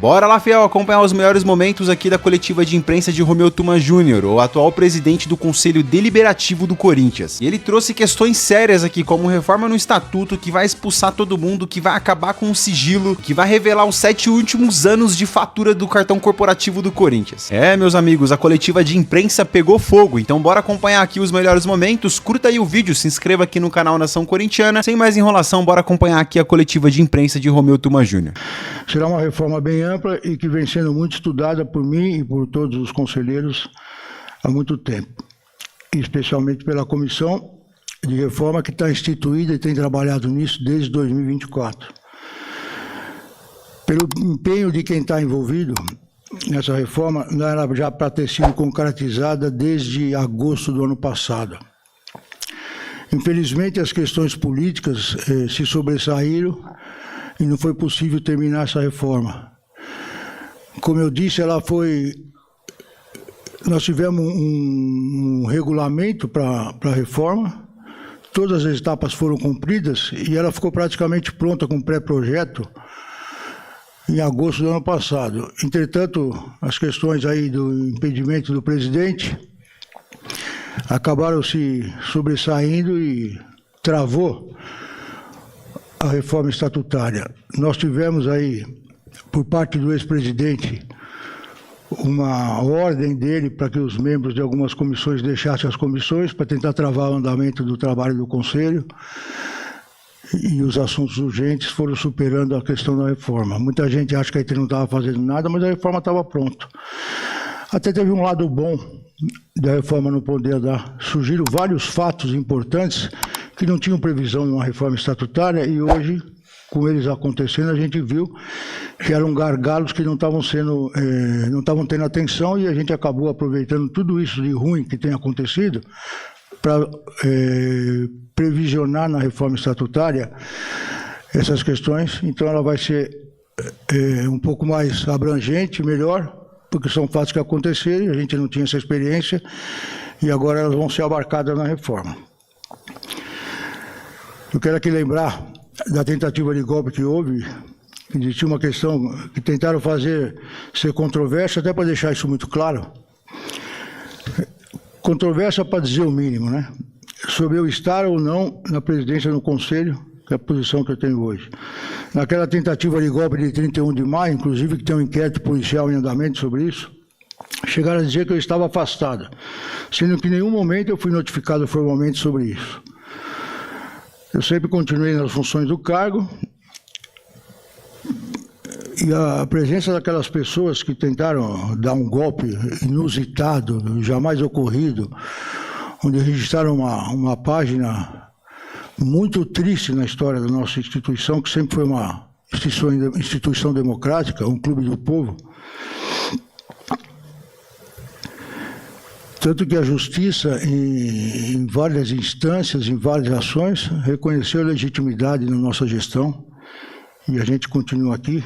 Bora lá, fiel, acompanhar os melhores momentos aqui da coletiva de imprensa de Romeu Tuma Júnior, o atual presidente do Conselho Deliberativo do Corinthians. E ele trouxe questões sérias aqui, como reforma no estatuto, que vai expulsar todo mundo, que vai acabar com o sigilo, que vai revelar os 7 últimos anos de fatura do cartão corporativo do Corinthians. É, meus amigos, a coletiva de imprensa pegou fogo, então bora acompanhar aqui os melhores momentos. Curta aí o vídeo, se inscreva aqui no canal Nação Corintiana. Sem mais enrolação, bora acompanhar aqui a coletiva de imprensa de Romeu Tuma Júnior. Será uma reforma bem ampla e que vem sendo muito estudada por mim e por todos os conselheiros há muito tempo, especialmente pela comissão de reforma que está instituída e tem trabalhado nisso desde 2024. Pelo empenho de quem está envolvido nessa reforma, não era já para ter sido concretizada desde agosto do ano passado. Infelizmente, as questões políticas se sobressaíram e não foi possível terminar essa reforma. Como eu disse, nós tivemos um regulamento para a reforma, todas as etapas foram cumpridas e ela ficou praticamente pronta com pré-projeto em agosto do ano passado. Entretanto, as questões aí do impedimento do presidente acabaram se sobressaindo e travou a reforma estatutária. Nós tivemos aí, por parte do ex-presidente, uma ordem dele para que os membros de algumas comissões deixassem as comissões para tentar travar o andamento do trabalho do Conselho, e os assuntos urgentes foram superando a questão da reforma. Muita gente acha que a gente não estava fazendo nada, mas a reforma estava pronta. Até teve um lado bom da reforma no poder dar. Surgiram vários fatos importantes que não tinham previsão de uma reforma estatutária e hoje, com eles acontecendo, a gente viu que eram gargalos que não estavam tendo atenção e a gente acabou aproveitando tudo isso de ruim que tem acontecido para previsionar na reforma estatutária essas questões. Então ela vai ser um pouco mais abrangente, melhor, porque são fatos que aconteceram, a gente não tinha essa experiência e agora elas vão ser abarcadas na reforma. Eu quero aqui lembrar da tentativa de golpe que houve. Existia uma questão que tentaram fazer ser controvérsia, até para deixar isso muito claro. Controvérsia para dizer o mínimo, né? Sobre eu estar ou não na presidência do Conselho, que é a posição que eu tenho hoje. Naquela tentativa de golpe de 31 de maio, inclusive que tem um inquérito policial em andamento sobre isso, chegaram a dizer que eu estava afastado, sendo que em nenhum momento eu fui notificado formalmente sobre isso. Eu sempre continuei nas funções do cargo e a presença daquelas pessoas que tentaram dar um golpe inusitado, jamais ocorrido, onde registraram uma página muito triste na história da nossa instituição, que sempre foi uma instituição democrática, um clube do povo. Tanto que a Justiça, em várias instâncias, em várias ações, reconheceu a legitimidade na nossa gestão, e a gente continua aqui,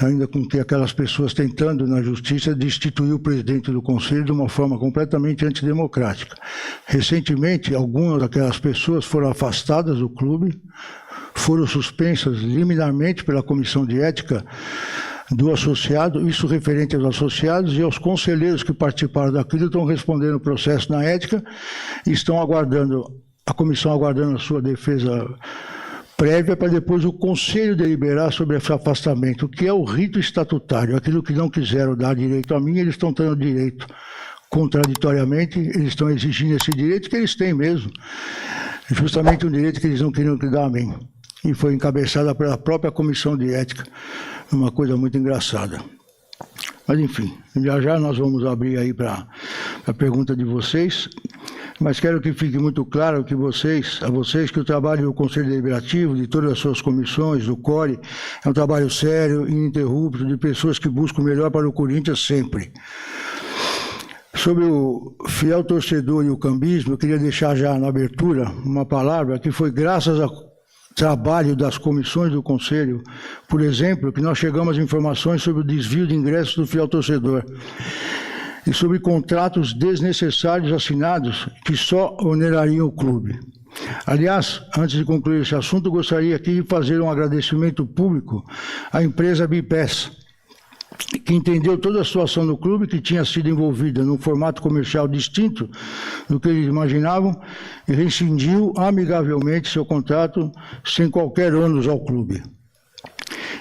ainda com que aquelas pessoas tentando na Justiça destituir o presidente do Conselho de uma forma completamente antidemocrática. Recentemente, algumas daquelas pessoas foram afastadas do clube, foram suspensas liminarmente pela Comissão de Ética do associado, isso referente aos associados, e aos conselheiros que participaram daquilo estão respondendo o processo na ética e estão aguardando, a comissão aguardando a sua defesa prévia para depois o Conselho deliberar sobre esse afastamento, que é o rito estatutário. Aquilo que não quiseram dar direito a mim, eles estão tendo direito contraditoriamente, eles estão exigindo esse direito que eles têm mesmo, justamente um direito que eles não queriam dar a mim. E foi encabeçada pela própria Comissão de Ética, uma coisa muito engraçada. Mas enfim, já nós vamos abrir aí para a pergunta de vocês, mas quero que fique muito claro que a vocês que o trabalho do Conselho Deliberativo, de todas as suas comissões, do CORE, é um trabalho sério, ininterrupto, de pessoas que buscam o melhor para o Corinthians sempre. Sobre o fiel torcedor e o cambismo, eu queria deixar já na abertura uma palavra que foi graças a trabalho das comissões do Conselho, por exemplo, que nós chegamos a informações sobre o desvio de ingressos do fiel torcedor e sobre contratos desnecessários assinados que só onerariam o clube. Aliás, antes de concluir esse assunto, gostaria aqui de fazer um agradecimento público à empresa Bipes, que entendeu toda a situação do clube, que tinha sido envolvida num formato comercial distinto do que eles imaginavam, e rescindiu amigavelmente seu contrato sem qualquer ônus ao clube.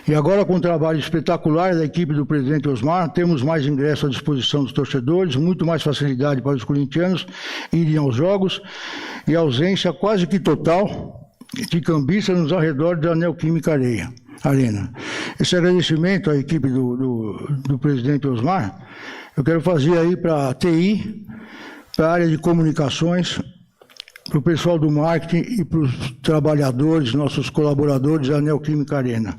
E agora, com o trabalho espetacular da equipe do presidente Osmar, temos mais ingressos à disposição dos torcedores, muito mais facilidade para os corintianos irem aos jogos e ausência quase que total de cambistas nos arredores da Neoquímica Arena. Esse agradecimento à equipe do presidente Osmar, eu quero fazer aí para a TI, para a área de comunicações, para o pessoal do marketing e para os trabalhadores, nossos colaboradores da Neoquímica Arena.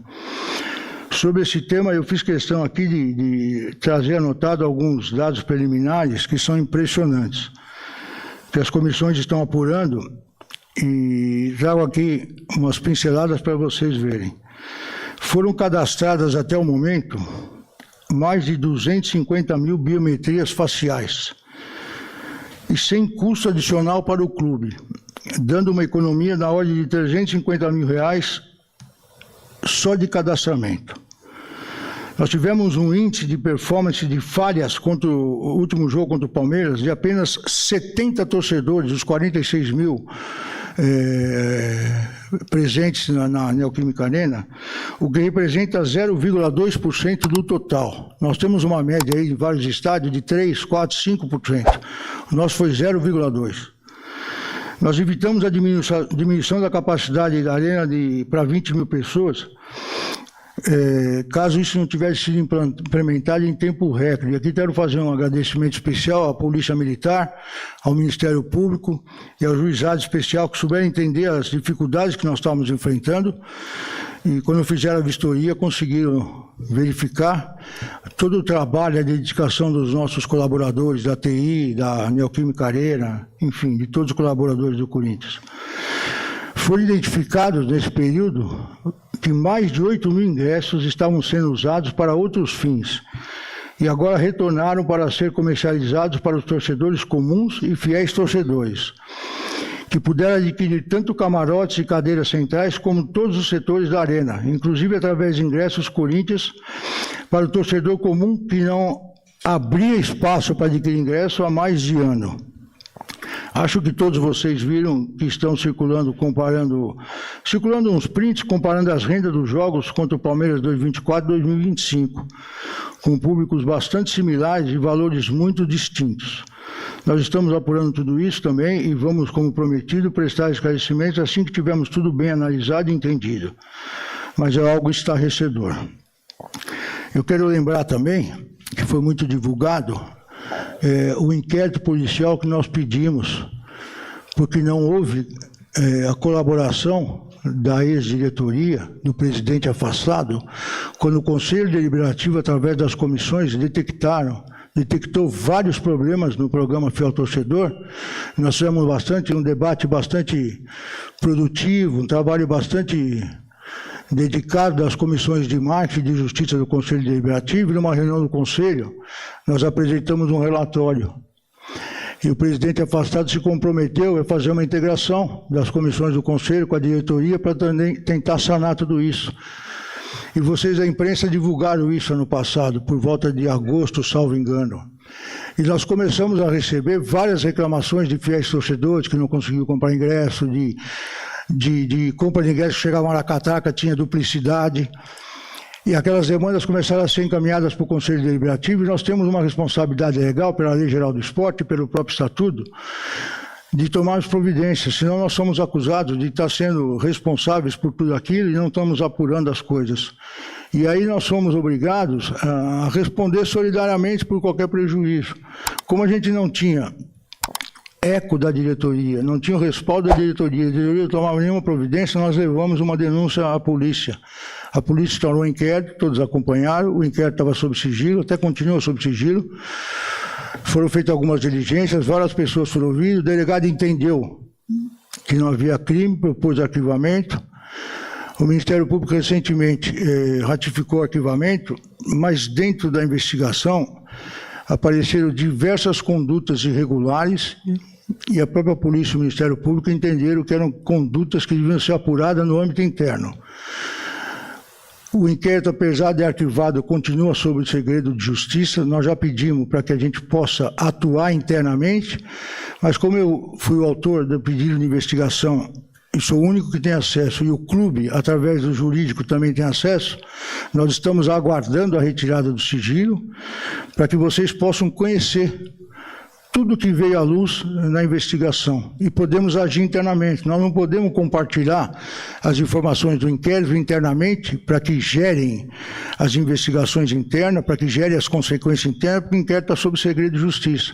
Sobre esse tema, eu fiz questão aqui de trazer anotado alguns dados preliminares que são impressionantes, que as comissões estão apurando, e trago aqui umas pinceladas para vocês verem. Foram cadastradas até o momento mais de 250 mil biometrias faciais, e sem custo adicional para o clube, dando uma economia na ordem de R$350 mil só de cadastramento. Nós tivemos um índice de performance de falhas contra o último jogo contra o Palmeiras de apenas 70 torcedores, os 46 mil presentes na Neoquímica Arena, o que representa 0,2% do total. Nós temos uma média aí em vários estádios de 3%, 4%, 5%. O nosso foi 0,2%. Nós evitamos a diminuição da capacidade da arena para 20 mil pessoas, caso isso não tivesse sido implementado em tempo recorde. E aqui quero fazer um agradecimento especial à Polícia Militar, ao Ministério Público e ao Juizado Especial, que souberam entender as dificuldades que nós estávamos enfrentando, e quando fizeram a vistoria conseguiram verificar todo o trabalho e a dedicação dos nossos colaboradores da TI, da Neoquímica Arena, enfim, de todos os colaboradores do Corinthians. Foram identificados nesse período que mais de 8 mil ingressos estavam sendo usados para outros fins e agora retornaram para ser comercializados para os torcedores comuns e fiéis torcedores, que puderam adquirir tanto camarotes e cadeiras centrais como todos os setores da arena, inclusive através de ingressos Corinthians para o torcedor comum que não abria espaço para adquirir ingresso há mais de ano. Acho que todos vocês viram que estão circulando uns prints comparando as rendas dos jogos contra o Palmeiras 2024 e 2025, com públicos bastante similares e valores muito distintos. Nós estamos apurando tudo isso também e vamos, como prometido, prestar esclarecimentos assim que tivermos tudo bem analisado e entendido. Mas é algo estarrecedor. Eu quero lembrar também que foi muito divulgado o inquérito policial que nós pedimos, porque não houve a colaboração da ex-diretoria, do presidente afastado, quando o Conselho Deliberativo, através das comissões, detectou vários problemas no programa Fiel Torcedor. Nós tivemos um debate bastante produtivo, um trabalho bastante dedicado das comissões de marketing e de justiça do Conselho Deliberativo, e numa reunião do Conselho, nós apresentamos um relatório. E o presidente afastado se comprometeu a fazer uma integração das comissões do Conselho com a diretoria para tentar sanar tudo isso. E vocês, a imprensa, divulgaram isso ano passado, por volta de agosto, salvo engano. E nós começamos a receber várias reclamações de fiéis torcedores que não conseguiram comprar ingresso, de compra de ingresso que chegavam na catraca, tinha duplicidade. E aquelas demandas começaram a ser encaminhadas para o Conselho Deliberativo, e nós temos uma responsabilidade legal pela Lei Geral do Esporte e pelo próprio Estatuto de tomarmos providências, senão nós somos acusados de estar sendo responsáveis por tudo aquilo e não estamos apurando as coisas. E aí nós somos obrigados a responder solidariamente por qualquer prejuízo. Como a gente não tinha eco da diretoria, não tinha o respaldo da diretoria, a diretoria não tomava nenhuma providência, nós levamos uma denúncia à polícia. A polícia instaurou um inquérito, todos acompanharam, o inquérito estava sob sigilo, até continua sob sigilo. Foram feitas algumas diligências, várias pessoas foram ouvidas, o delegado entendeu que não havia crime, propôs arquivamento. O Ministério Público recentemente ratificou o arquivamento, mas dentro da investigação apareceram diversas condutas irregulares e a própria polícia e o Ministério Público entenderam que eram condutas que deviam ser apuradas no âmbito interno. O inquérito, apesar de arquivado, continua sob o segredo de justiça. Nós já pedimos para que a gente possa atuar internamente, mas como eu fui o autor do pedido de investigação e sou o único que tem acesso, e o clube, através do jurídico, também tem acesso, nós estamos aguardando a retirada do sigilo para que vocês possam conhecer tudo que veio à luz na investigação e podemos agir internamente. Nós não podemos compartilhar as informações do inquérito internamente para que gerem as investigações internas, para que gerem as consequências internas, porque o inquérito está sob segredo de justiça.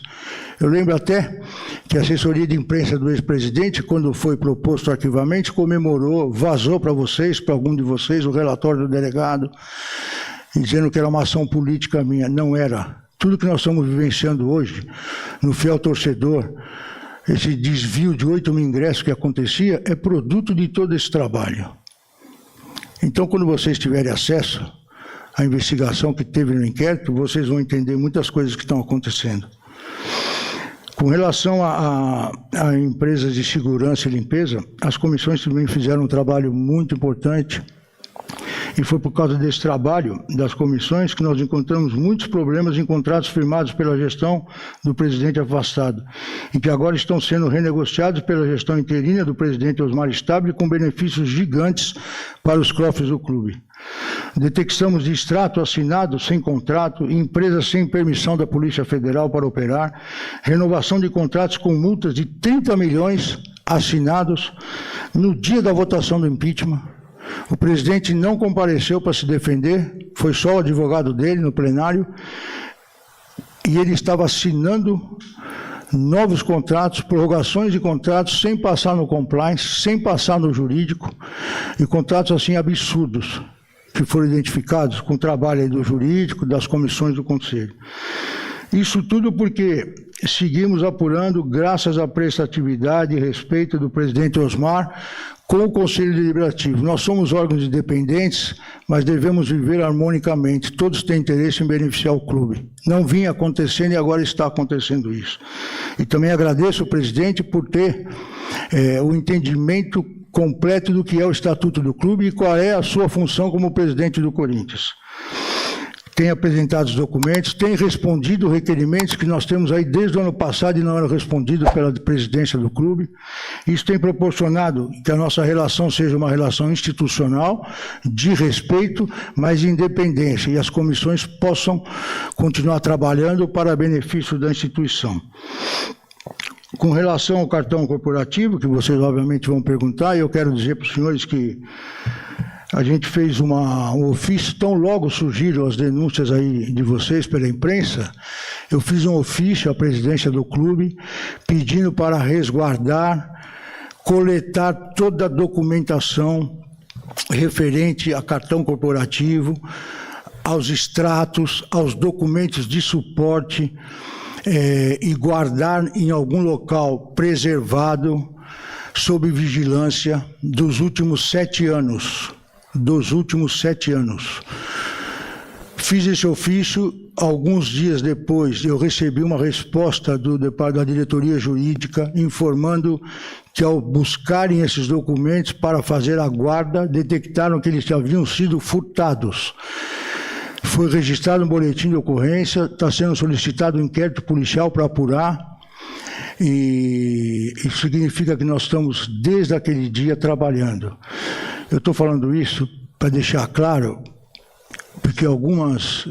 Eu lembro até que a assessoria de imprensa do ex-presidente, quando foi proposto o arquivamento, comemorou, vazou para vocês, para algum de vocês, o relatório do delegado, dizendo que era uma ação política minha. Não era. Tudo que nós estamos vivenciando hoje, no fiel torcedor, esse desvio de 8 mil ingressos que acontecia, é produto de todo esse trabalho. Então, quando vocês tiverem acesso à investigação que teve no inquérito, vocês vão entender muitas coisas que estão acontecendo. Com relação a empresas de segurança e limpeza, as comissões também fizeram um trabalho muito importante. E foi por causa desse trabalho das comissões que nós encontramos muitos problemas em contratos firmados pela gestão do presidente afastado e que agora estão sendo renegociados pela gestão interina do presidente Osmar Stabile com benefícios gigantes para os cofres do clube. Detectamos de extrato assinado sem contrato, empresas sem permissão da Polícia Federal para operar, renovação de contratos com multas de 30 milhões assinados no dia da votação do impeachment. O presidente não compareceu para se defender, foi só o advogado dele no plenário, e ele estava assinando novos contratos, prorrogações de contratos, sem passar no compliance, sem passar no jurídico, e contratos assim absurdos, que foram identificados com o trabalho aí do jurídico, das comissões do Conselho. Isso tudo porque seguimos apurando, graças à prestatividade e respeito do presidente Osmar, com o Conselho Deliberativo. Nós somos órgãos independentes, mas devemos viver harmonicamente. Todos têm interesse em beneficiar o clube. Não vinha acontecendo e agora está acontecendo isso. E também agradeço ao presidente por ter o entendimento completo do que é o Estatuto do Clube e qual é a sua função como presidente do Corinthians. Tem apresentado os documentos, tem respondido requerimentos que nós temos aí desde o ano passado e não eram respondidos pela presidência do clube. Isso tem proporcionado que a nossa relação seja uma relação institucional, de respeito, mas de independência, e as comissões possam continuar trabalhando para benefício da instituição. Com relação ao cartão corporativo, que vocês obviamente vão perguntar, eu quero dizer para os senhores que a gente fez um ofício, tão logo surgiram as denúncias aí de vocês pela imprensa, eu fiz um ofício à presidência do clube pedindo para resguardar, coletar toda a documentação referente a cartão corporativo, aos extratos, aos documentos de suporte e guardar em algum local preservado, sob vigilância, dos últimos 7 anos. Fiz esse ofício, alguns dias depois eu recebi uma resposta da diretoria jurídica informando que ao buscarem esses documentos para fazer a guarda, detectaram que eles haviam sido furtados. Foi registrado um boletim de ocorrência, está sendo solicitado um inquérito policial para apurar, e isso significa que nós estamos desde aquele dia trabalhando. Eu estou falando isso para deixar claro, porque alguns,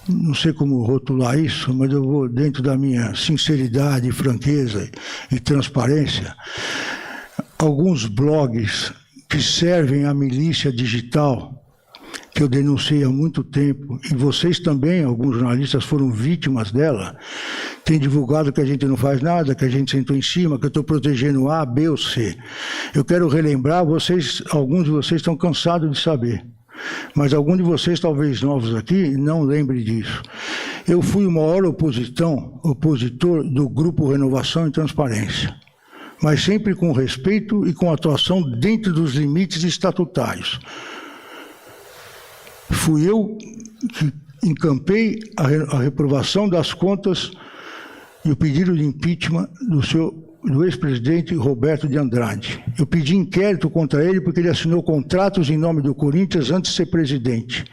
não sei como rotular isso, mas eu vou, dentro da minha sinceridade, franqueza e transparência, alguns blogs que servem à milícia digital, que eu denunciei há muito tempo, e vocês também, alguns jornalistas, foram vítimas dela, tem divulgado que a gente não faz nada, que a gente sentou em cima, que eu estou protegendo A, B ou C. Eu quero relembrar, alguns de vocês estão cansados de saber, mas alguns de vocês, talvez novos aqui, não lembrem disso. Eu fui o maior opositor do Grupo Renovação e Transparência, mas sempre com respeito e com atuação dentro dos limites estatutários. Fui eu que encampei a reprovação das contas e o pedido de impeachment do ex-presidente Roberto de Andrade. Eu pedi inquérito contra ele porque ele assinou contratos em nome do Corinthians antes de ser presidente.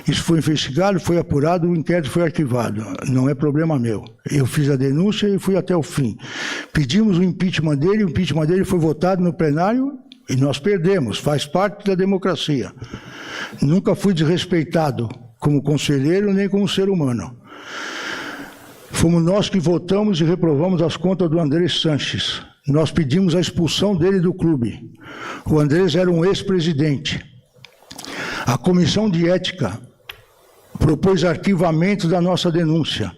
Isso foi investigado, foi apurado, o inquérito foi arquivado. Não é problema meu. Eu fiz a denúncia e fui até o fim. Pedimos o impeachment dele foi votado no plenário e nós perdemos. Faz parte da democracia. Nunca fui desrespeitado como conselheiro nem como ser humano. Fomos nós que votamos e reprovamos as contas do Andrés Sanches. Nós pedimos a expulsão dele do clube. O Andrés era um ex-presidente. A comissão de ética propôs arquivamento da nossa denúncia.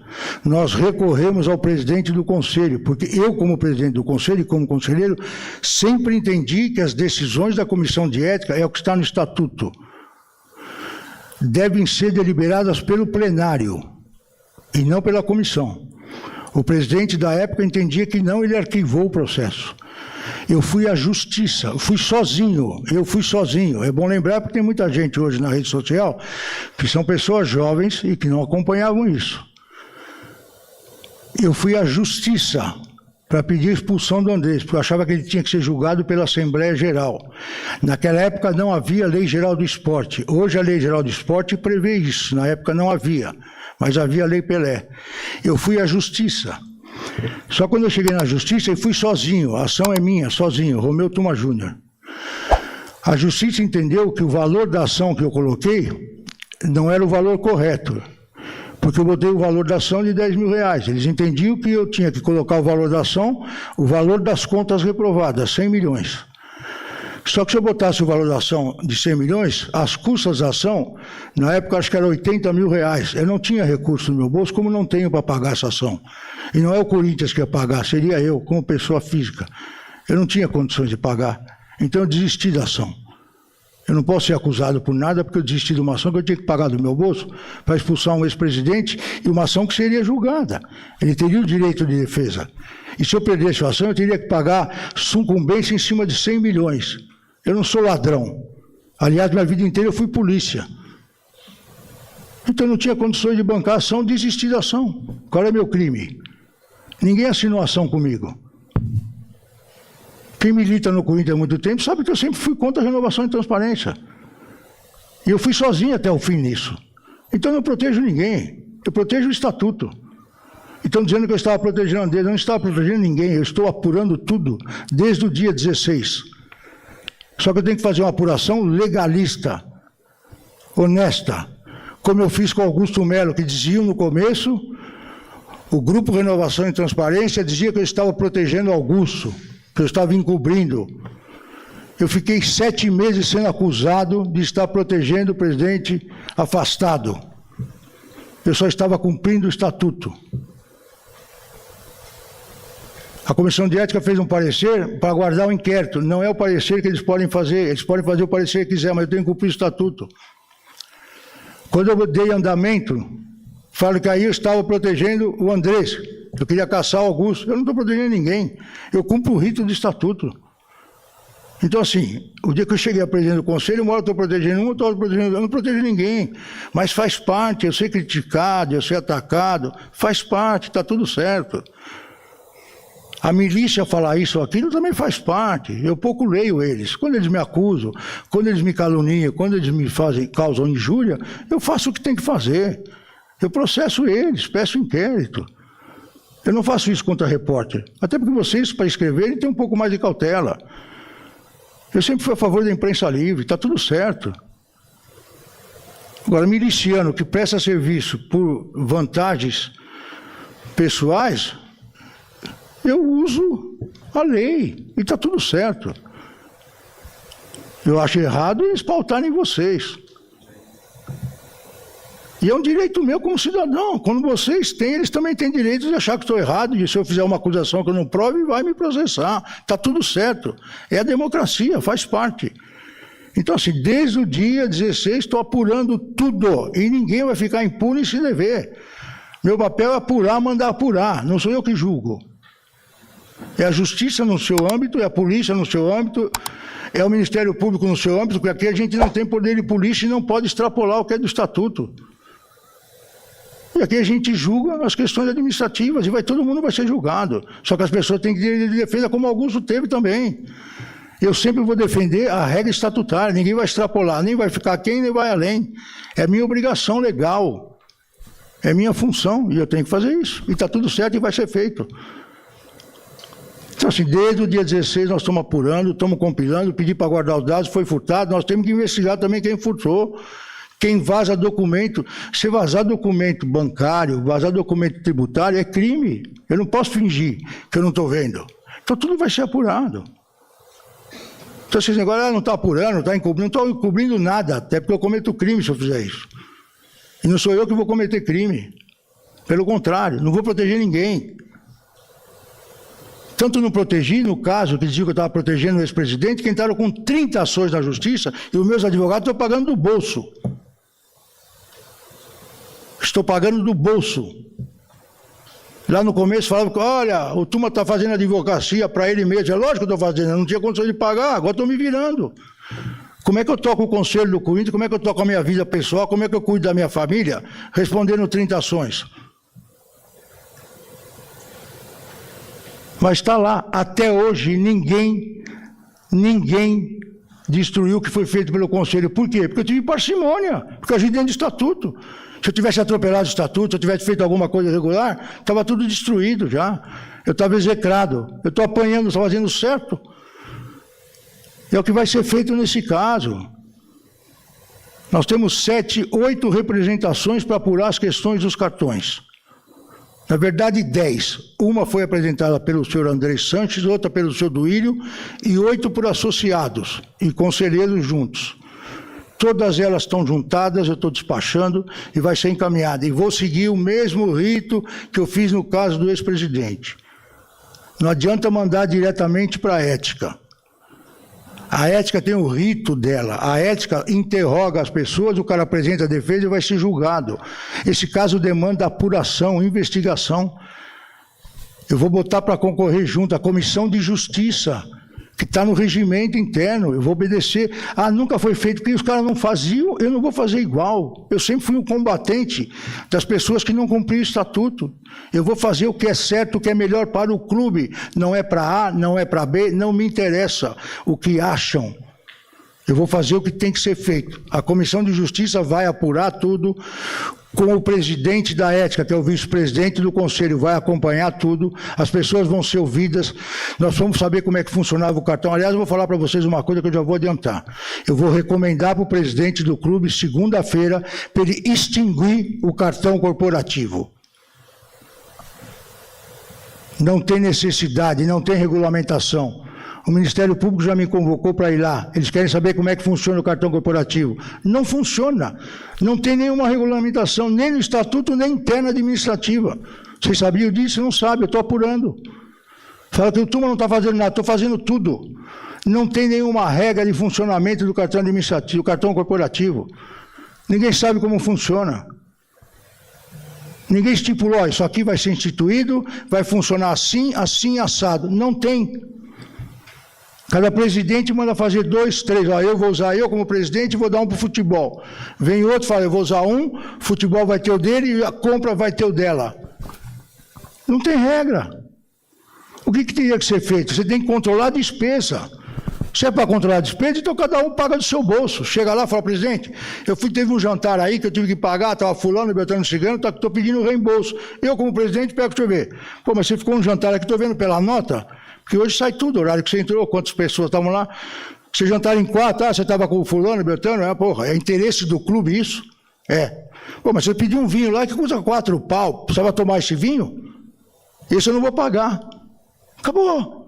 Nós recorremos ao presidente do conselho, porque eu, como presidente do conselho e como conselheiro, sempre entendi que as decisões da comissão de ética é o que está no estatuto. Devem ser deliberadas pelo plenário e não pela comissão. O presidente da época entendia que não, ele arquivou o processo. Eu fui à justiça, eu fui sozinho. É bom lembrar porque tem muita gente hoje na rede social que são pessoas jovens e que não acompanhavam isso. Eu fui à justiça para pedir a expulsão do Andrés, porque eu achava que ele tinha que ser julgado pela Assembleia Geral. Naquela época não havia Lei Geral do Esporte. Hoje a Lei Geral do Esporte prevê isso, na época não havia, mas havia a Lei Pelé. Eu fui à justiça. Só quando eu cheguei na justiça, eu fui sozinho, a ação é minha, sozinho, Romeu Tuma Júnior. A justiça entendeu que o valor da ação que eu coloquei não era o valor correto, porque eu botei o valor da ação de R$10.000. Eles entendiam que eu tinha que colocar o valor da ação, o valor das contas reprovadas, 100 milhões. Só que se eu botasse o valor da ação de 100 milhões, as custas da ação, na época acho que era R$80 mil. Eu não tinha recurso no meu bolso, como não tenho para pagar essa ação. E não é o Corinthians que ia pagar, seria eu, como pessoa física. Eu não tinha condições de pagar, então eu desisti da ação. Eu não posso ser acusado por nada, porque eu desisti de uma ação que eu tinha que pagar do meu bolso para expulsar um ex-presidente e uma ação que seria julgada. Ele teria o direito de defesa. E se eu perdesse a ação, eu teria que pagar sucumbência em cima de 100 milhões. Eu não sou ladrão. Aliás, minha vida inteira eu fui polícia. Então eu não tinha condições de bancar a ação, desisti da ação. Qual é meu crime? Ninguém assinou ação comigo. Quem milita no Corinthians há muito tempo sabe que eu sempre fui contra a renovação e transparência. E eu fui sozinho até o fim nisso. Então eu não protejo ninguém. Eu protejo o estatuto. Estão dizendo que eu estava protegendo a Andrés. Eu não estava protegendo ninguém. Eu estou apurando tudo desde o dia 16. Só que eu tenho que fazer uma apuração legalista, honesta, como eu fiz com Augusto Melo, que diziam no começo, o Grupo Renovação e Transparência dizia que eu estava protegendo Augusto, que eu estava encobrindo. Eu fiquei 7 meses sendo acusado de estar protegendo o presidente afastado. Eu só estava cumprindo o estatuto. A Comissão de Ética fez um parecer para aguardar o inquérito. Não é o parecer que eles podem fazer o parecer que quiser, mas eu tenho que cumprir o estatuto. Quando eu dei andamento, falo que aí eu estava protegendo o Andrés. Eu queria caçar o Augusto. Eu não estou protegendo ninguém. Eu cumpro o rito do estatuto. Então, assim, o dia que eu cheguei a presidente do conselho, uma hora eu estou protegendo um, outra hora eu não protejo ninguém. Mas faz parte, eu ser criticado, eu ser atacado, faz parte, está tudo certo. A milícia falar isso ou aquilo também faz parte. Eu pouco leio eles. Quando eles me acusam, quando eles me caluniam, quando eles me causam injúria, eu faço o que tem que fazer. Eu processo eles, peço inquérito. Eu não faço isso contra repórter. Até porque vocês, para escreverem, têm um pouco mais de cautela. Eu sempre fui a favor da imprensa livre, está tudo certo. Agora, miliciano que presta serviço por vantagens pessoais, eu uso a lei e está tudo certo. Eu acho errado eles pautarem vocês. E é um direito meu como cidadão. Quando vocês têm, eles também têm direito de achar que estou errado, e se eu fizer uma acusação que eu não prove, vai me processar. Está tudo certo. É a democracia, faz parte. Então, assim, desde o dia 16, estou apurando tudo. E ninguém vai ficar impune se dever. Meu papel é apurar, mandar apurar. Não sou eu que julgo. É a justiça no seu âmbito, é a polícia no seu âmbito, é o Ministério Público no seu âmbito, porque aqui a gente não tem poder de polícia e não pode extrapolar o que é do estatuto. E aqui a gente julga as questões administrativas e todo mundo vai ser julgado. Só que as pessoas têm direito de defesa, como Augusto teve também. Eu sempre vou defender a regra estatutária, ninguém vai extrapolar, nem vai ficar aquém, nem vai além. É minha obrigação legal, é minha função, e eu tenho que fazer isso. E está tudo certo e vai ser feito. Então, assim, desde o dia 16 nós estamos apurando, estamos compilando, pedi para guardar os dados, foi furtado, nós temos que investigar também quem furtou. Quem vaza documento, se vazar documento bancário, vazar documento tributário, é crime. Eu não posso fingir que eu não estou vendo. Então tudo vai ser apurado. Então vocês agora não estão apurando, não estão encobrindo, não estou encobrindo nada, até porque eu cometo crime se eu fizer isso. E não sou eu que vou cometer crime. Pelo contrário, não vou proteger ninguém. Tanto não protegi, no caso, que diziam que eu estava protegendo o ex-presidente, que entraram com 30 ações na justiça e os meus advogados estão pagando do bolso. Estou pagando do bolso. Lá no começo falavam que, olha, o Tuma está fazendo advocacia para ele mesmo. É lógico que eu estou fazendo, eu não tinha condição de pagar, agora estou me virando. Como é que eu toco o conselho do Corinthians, como é que eu toco a minha vida pessoal, como é que eu cuido da minha família, respondendo 30 ações? Mas está lá, até hoje ninguém destruiu o que foi feito pelo Conselho. Por quê? Porque eu tive parcimônia, porque eu agi dentro do estatuto. Se eu tivesse atropelado o estatuto, se eu tivesse feito alguma coisa irregular, estava tudo destruído já. Eu estava execrado, eu estou apanhando, estou fazendo certo. É o que vai ser feito nesse caso. Nós temos 7, 8 representações para apurar as questões dos cartões. Na verdade, 10. Uma foi apresentada pelo senhor André Sanches, outra pelo senhor Duílio, e 8 por associados e conselheiros juntos. Todas elas estão juntadas, eu estou despachando e vai ser encaminhada. E vou seguir o mesmo rito que eu fiz no caso do ex-presidente. Não adianta mandar diretamente para a ética. A ética tem o rito dela. A ética interroga as pessoas, o cara apresenta a defesa e vai ser julgado. Esse caso demanda apuração, investigação. Eu vou botar para concorrer junto a Comissão de Justiça, que está no regimento interno, eu vou obedecer. Ah, nunca foi feito, porque os caras não faziam, eu não vou fazer igual. Eu sempre fui um combatente das pessoas que não cumpriam o estatuto. Eu vou fazer o que é certo, o que é melhor para o clube. Não é para A, não é para B, não me interessa o que acham. Eu vou fazer o que tem que ser feito. A Comissão de Justiça vai apurar tudo, com o presidente da ética, que é o vice-presidente do conselho, vai acompanhar tudo, as pessoas vão ser ouvidas, nós vamos saber como é que funcionava o cartão. Aliás, eu vou falar para vocês uma coisa que eu já vou adiantar. Eu vou recomendar para o presidente do clube, segunda-feira, para ele extinguir o cartão corporativo. Não tem necessidade, não tem regulamentação. O Ministério Público já me convocou para ir lá. Eles querem saber como é que funciona o cartão corporativo. Não funciona. Não tem nenhuma regulamentação, nem no estatuto, nem interna administrativa. Vocês sabiam disso? Não sabem, eu estou apurando. Fala que o Tuma não está fazendo nada, estou fazendo tudo. Não tem nenhuma regra de funcionamento do cartão administrativo, do cartão corporativo. Ninguém sabe como funciona. Ninguém estipulou, isso aqui vai ser instituído, vai funcionar assim, assim, assado. Não tem. Cada presidente manda fazer 2, 3. Ó, eu vou usar eu como presidente e vou dar um para o futebol. Vem outro e fala, eu vou usar um, futebol vai ter o dele e a compra vai ter o dela. Não tem regra. O que teria que ser feito? Você tem que controlar a despesa. Se é para controlar a despesa, então cada um paga do seu bolso. Chega lá e fala, presidente, teve um jantar aí que eu tive que pagar, estava fulano, Beltrano, Cigano, estou pedindo reembolso. Eu, como presidente, pego, deixa eu ver. Pô, mas você ficou um jantar aqui, estou vendo pela nota, porque hoje sai tudo, o horário que você entrou, quantas pessoas estavam lá. Você jantaram em 4, você estava com o fulano, Beltrano, porra, é interesse do clube isso? É. Pô, mas você pediu um vinho lá que custa 4 pau, precisava tomar esse vinho? Esse eu não vou pagar. Acabou.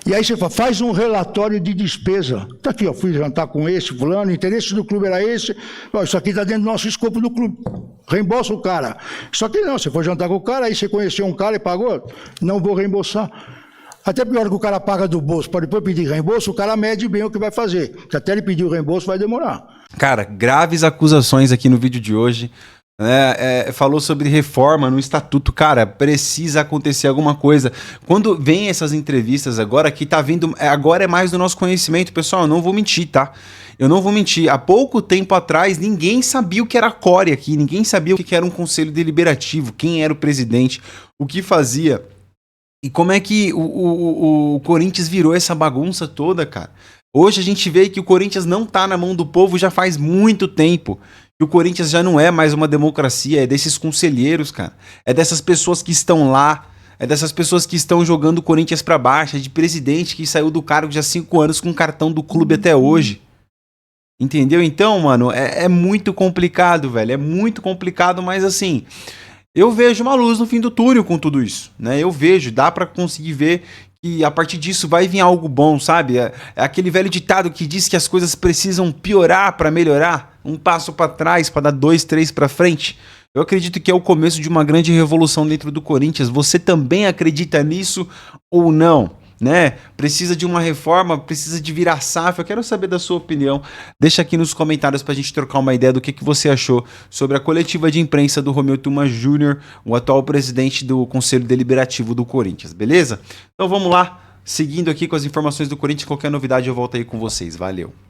E aí você faz um relatório de despesa. Está aqui, ó, fui jantar com esse fulano, o interesse do clube era esse, ó, isso aqui está dentro do nosso escopo do clube. Reembolsa o cara. Só que não, você foi jantar com o cara, aí você conheceu um cara e pagou, não vou reembolsar. Até pior que o cara paga do bolso, para depois pedir reembolso, o cara mede bem o que vai fazer. Porque até ele pedir o reembolso vai demorar. Cara, graves acusações aqui no vídeo de hoje. Falou sobre reforma no estatuto. Cara, precisa acontecer alguma coisa. Quando vem essas entrevistas agora, que tá vindo, agora é mais do nosso conhecimento, pessoal, eu não vou mentir, tá? Eu não vou mentir. Há pouco tempo atrás, ninguém sabia o que era core aqui, ninguém sabia o que era um conselho deliberativo, quem era o presidente, o que fazia. E como é que o Corinthians virou essa bagunça toda, cara? Hoje a gente vê que o Corinthians não tá na mão do povo já faz muito tempo. Que o Corinthians já não é mais uma democracia, é desses conselheiros, cara. É dessas pessoas que estão lá, é dessas pessoas que estão jogando o Corinthians pra baixo, é de presidente que saiu do cargo já há 5 anos com cartão do clube até hoje. Entendeu? Então, mano, é muito complicado, velho. É muito complicado, mas assim, eu vejo uma luz no fim do túnel com tudo isso, né? Eu vejo, dá pra conseguir ver que a partir disso vai vir algo bom, sabe? É aquele velho ditado que diz que as coisas precisam piorar pra melhorar, um passo pra trás pra dar 2, 3 pra frente. Eu acredito que é o começo de uma grande revolução dentro do Corinthians. Você também acredita nisso ou não? Né? Precisa de uma reforma, precisa de virar SAF. Eu quero saber da sua opinião. Deixa aqui nos comentários pra gente trocar uma ideia do que você achou sobre a coletiva de imprensa do Romeu Tuma Júnior, o atual presidente do Conselho Deliberativo do Corinthians, beleza? Então vamos lá, seguindo aqui com as informações do Corinthians, qualquer novidade eu volto aí com vocês. Valeu!